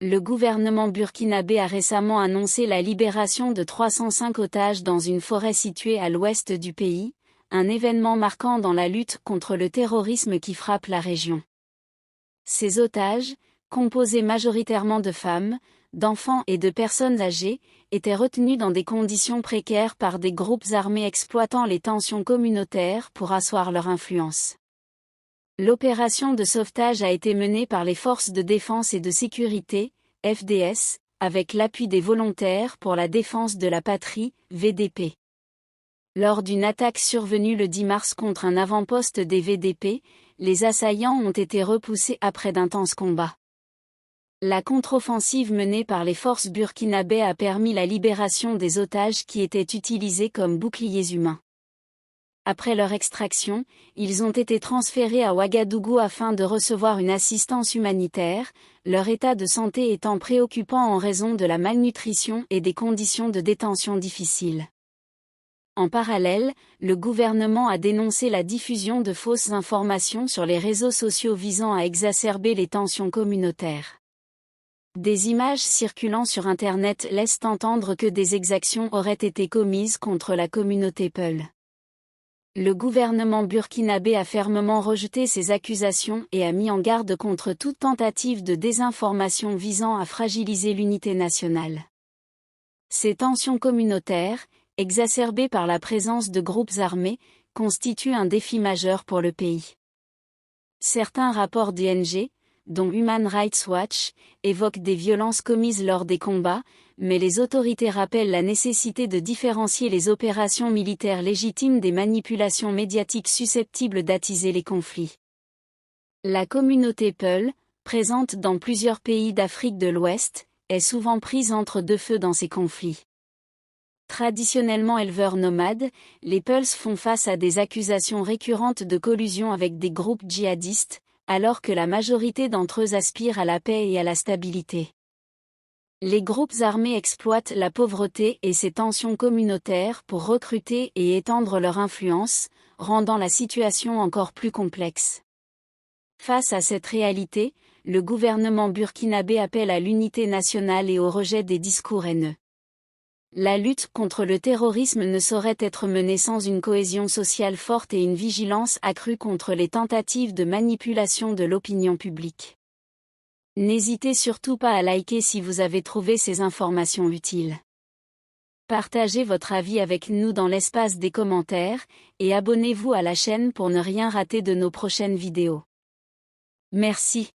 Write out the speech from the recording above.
Le gouvernement burkinabé a récemment annoncé la libération de 305 otages dans une forêt située à l'ouest du pays, un événement marquant dans la lutte contre le terrorisme qui frappe la région. Ces otages, composés majoritairement de femmes, d'enfants et de personnes âgées, étaient retenus dans des conditions précaires par des groupes armés exploitant les tensions communautaires pour asseoir leur influence. L'opération de sauvetage a été menée par les Forces de défense et de sécurité, FDS, avec l'appui des volontaires pour la défense de la patrie, VDP. Lors d'une attaque survenue le 10 mars contre un avant-poste des VDP, les assaillants ont été repoussés après d'intenses combats. La contre-offensive menée par les forces burkinabées a permis la libération des otages qui étaient utilisés comme boucliers humains. Après leur extraction, ils ont été transférés à Ouagadougou afin de recevoir une assistance humanitaire, leur état de santé étant préoccupant en raison de la malnutrition et des conditions de détention difficiles. En parallèle, le gouvernement a dénoncé la diffusion de fausses informations sur les réseaux sociaux visant à exacerber les tensions communautaires. Des images circulant sur Internet laissent entendre que des exactions auraient été commises contre la communauté Peul. Le gouvernement burkinabé a fermement rejeté ces accusations et a mis en garde contre toute tentative de désinformation visant à fragiliser l'unité nationale. Ces tensions communautaires, exacerbées par la présence de groupes armés, constituent un défi majeur pour le pays. Certains rapports d'ONG, dont Human Rights Watch, évoquent des violences commises lors des combats, mais les autorités rappellent la nécessité de différencier les opérations militaires légitimes des manipulations médiatiques susceptibles d'attiser les conflits. La communauté Peul, présente dans plusieurs pays d'Afrique de l'Ouest, est souvent prise entre deux feux dans ces conflits. Traditionnellement éleveurs nomades, les Peuls font face à des accusations récurrentes de collusion avec des groupes djihadistes, alors que la majorité d'entre eux aspirent à la paix et à la stabilité. Les groupes armés exploitent la pauvreté et ces tensions communautaires pour recruter et étendre leur influence, rendant la situation encore plus complexe. Face à cette réalité, le gouvernement burkinabé appelle à l'unité nationale et au rejet des discours haineux. La lutte contre le terrorisme ne saurait être menée sans une cohésion sociale forte et une vigilance accrue contre les tentatives de manipulation de l'opinion publique. N'hésitez surtout pas à liker si vous avez trouvé ces informations utiles. Partagez votre avis avec nous dans l'espace des commentaires, et abonnez-vous à la chaîne pour ne rien rater de nos prochaines vidéos. Merci.